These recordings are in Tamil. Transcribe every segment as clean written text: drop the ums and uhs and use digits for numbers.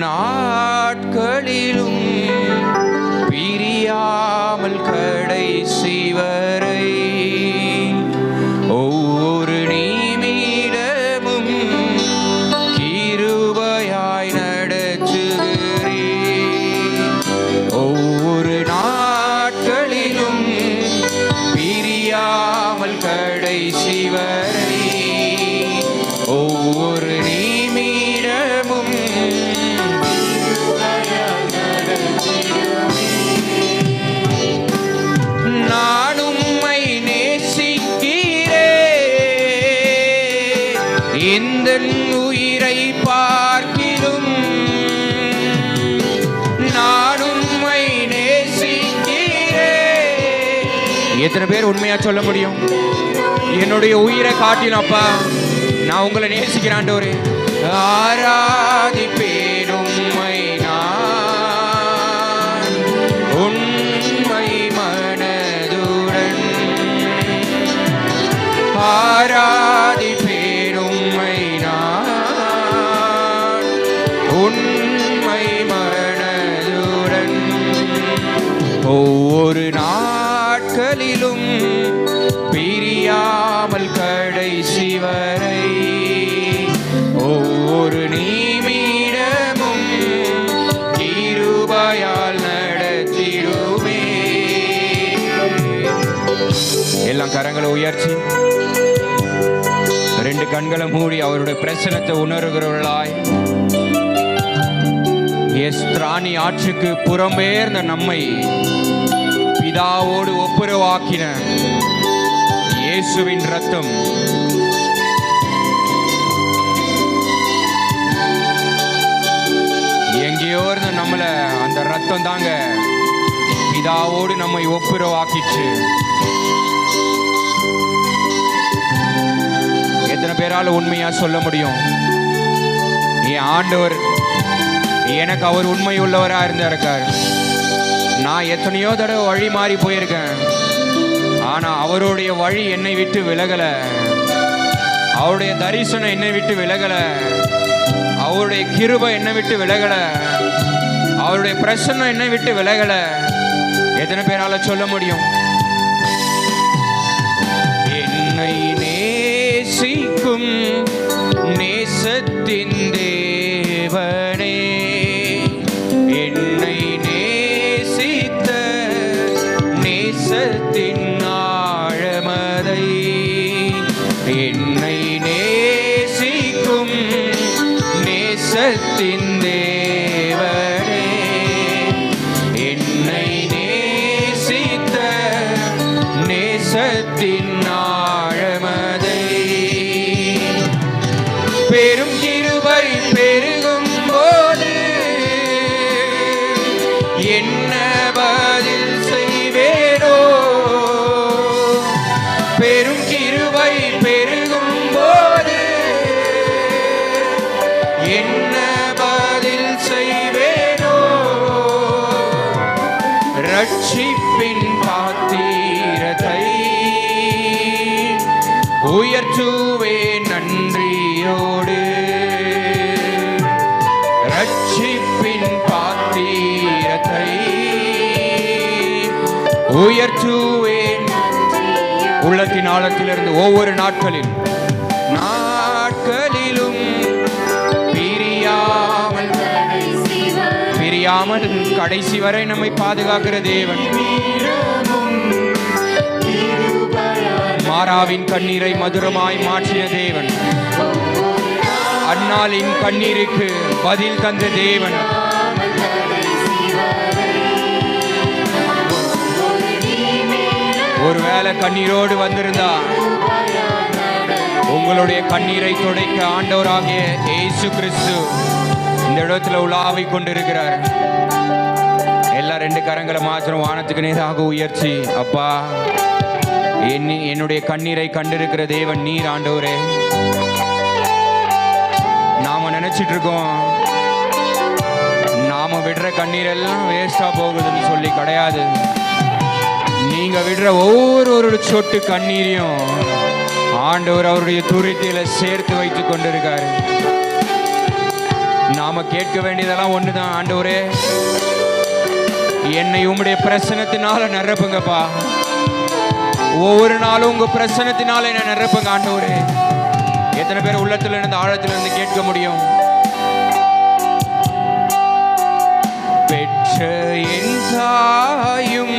நாட்களிலும் பிரியாமல் கடைசி வரை ஒவ்வொரு நிமிடமும் கிருபையாய் நடத்துகிறீர். ஒவ்வொரு நாட்களிலும் பிரியாமல் கடைசி வரை ஒவ்வொரு நிமிடமும் நான் உம்மை நேசிக்கிறேன், இந்த உயிரை பார்க்கிலும் நான் உம்மை நேசிக்கிறேன். எத்தனை பேர் உண்மையா சொல்ல முடியும்? என்னுடைய உயிரை காட்டினப்பா நான் உங்களை நேசிக்கிறேன் ஆண்டவரே. ஆராதிப்பேன் உம்மை நான் உண்மை மனதுடன், ஆராதிப்பேன் உம்மை நான் உண்மை மனதுடன். ஒவ்வொரு நாட்களிலும் பிரியாமல் கடைசி வரை ஒவ்வொரு நிமிடமும் கிருபையால் நடத்திடுமே. எல்லாம் கரங்களை உயர்ச்சி ரெண்டு கண்களை மூடி அவருடைய பிரசனத்தை உணர்கிறவர்களாய், எஸ்திராணி ஆற்றுக்கு புறம்பெயர்ந்த நம்மை பிதாவோடு ஒப்புரவாக்கின இயேசுவின் ரத்தம் எங்கேயோ இருந்து நம்மள அந்த ரத்தம் தாங்க பிதாவோடு நம்மை ஒப்புரவாக்கிச்சு. எத்தனை பேரால உண்மையா சொல்ல முடியும்? என் ஆண்டவர் எனக்கு அவர் உண்மை உள்ளவரா இருக்கார். நான் எத்தனையோ தடவை வழி மாறி போயிருக்கேன், ஆனா அவருடைய வழி என்னை விட்டு விலகல, அவருடைய தரிசனம் என்னை விட்டு விலகல, அவருடைய கிருபை என்னை விட்டு விலகல, அவருடைய பிரசன்னம் என்னை விட்டு விலகல. எத்தனை பேரால சொல்ல முடியும்? என்னை நேசிக்கும் நேசத்தின் தேவனே, என்னை நேசித்த நேசத்தின் ஆழமதை, என்னை நேசிக்கும் நேசத்தின் தேவனே, என்னை நேசித்த நேசத்தின் ஆழமதை, பெரும் கிருபை பெருகும் போது என்ன பதில் செய்வேனோ, பெரும் கிருபை பெருகும் போது என்ன பதில் செய்வேனோ, ரட்சிப்பின் பாத்திரத்தை உயர்த்துவே நன்றியோடு, ரட்சிப்பின் பாத்திரத்தை உயர்த்துவேன். உள்ளத்தின் ஆழத்திலிருந்து ஒவ்வொரு நாட்களிலும் பிரியாமல் கடைசி வரை நம்மை பாதுகாக்கிற தேவன், மாறாவின் கண்ணீரை மதுரமாய் மாற்றிய தேவன், அன்னாளின் கண்ணீருக்கு பதில் தந்த தேவன், ஒருவேளை கண்ணீரோடு வந்திருந்தா உங்களுடைய கண்ணீரை துடைக்க ஆண்டவராகிய இயேசு கிறிஸ்து இந்த இடத்துல உலாவி கொண்டிருக்கிறார். எல்லாம் ரெண்டு கரங்களை மாத்திரம் வானத்துக்கு நேராக உயர்ச்சி, அப்பா என்னுடைய கண்ணீரை கண்டிருக்கிற தேவன் நீர் ஆண்டவரே. நாம நினைச்சிட்டு இருக்கோம் நாம விடுற கண்ணீர் எல்லாம் வேஸ்டா போகுதுன்னு சொல்லி கிடையாது. நீங்க விடுற ஒவ்வொரு சொட்டு கண்ணீரையும் ஆண்டவர் அவருடைய துருத்தியில சேர்த்து வைத்துக் கொண்டிருக்காரு. நாம கேட்க வேண்டியதெல்லாம் ஒண்ணுதான். ஆண்டவரே, என்னை உம்முடைய பிரசன்னத்தினால நிரப்புங்கப்பா. ஒவ்வொரு நாளும் உங்க பிரசன்னத்தினால என்ன நிரப்புங்க ஆண்டவரே. எத்தனை பேர் உள்ளத்துல இருந்து ஆழத்துல இருந்து கேட்க முடியும்? பெற்ற என் தாயும்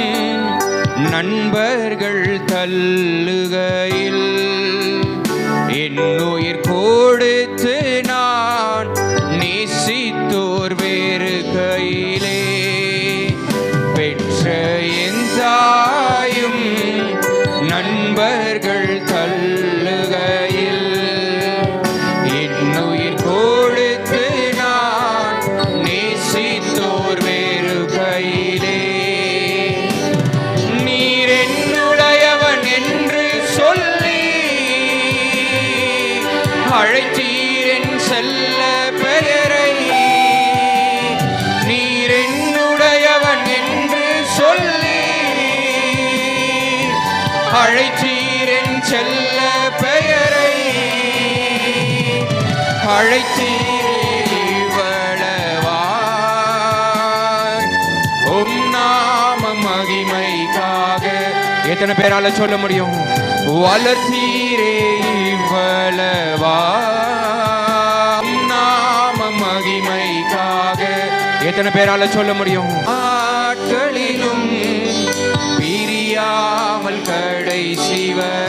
நண்பர்கள் தள்ளுகையில் என் உயிர் கொடுத்து நான் நேசித்தோர் வேறு கையிலே. பெற்ற என் தாயும் நண்பர்கள் தள்ளுகையில் என் உயிர் கொடுத்து நான் நேசித்தோர் வேறு கையிலே. நீர் என்னுடையவன் என்று சொல்லி அழைத்தீர் என் செல்ல பெயரை. நீர் என்னுடையவன் என்று சொல்லி அழைத்தீர் என் செல்ல பெயரை. அழைத்தீர் இவ்வளவாய் உம் நாம மகிமைக்காக. எத்தனை பேரால சொல்ல முடியும்? வளர்த்தீரே இவ்வளவாய் நாம மகிமைக்காக. எத்தனை பேரால சொல்ல முடியும்? ஆட்களிலும் பிரியாமல் கடைசி வரை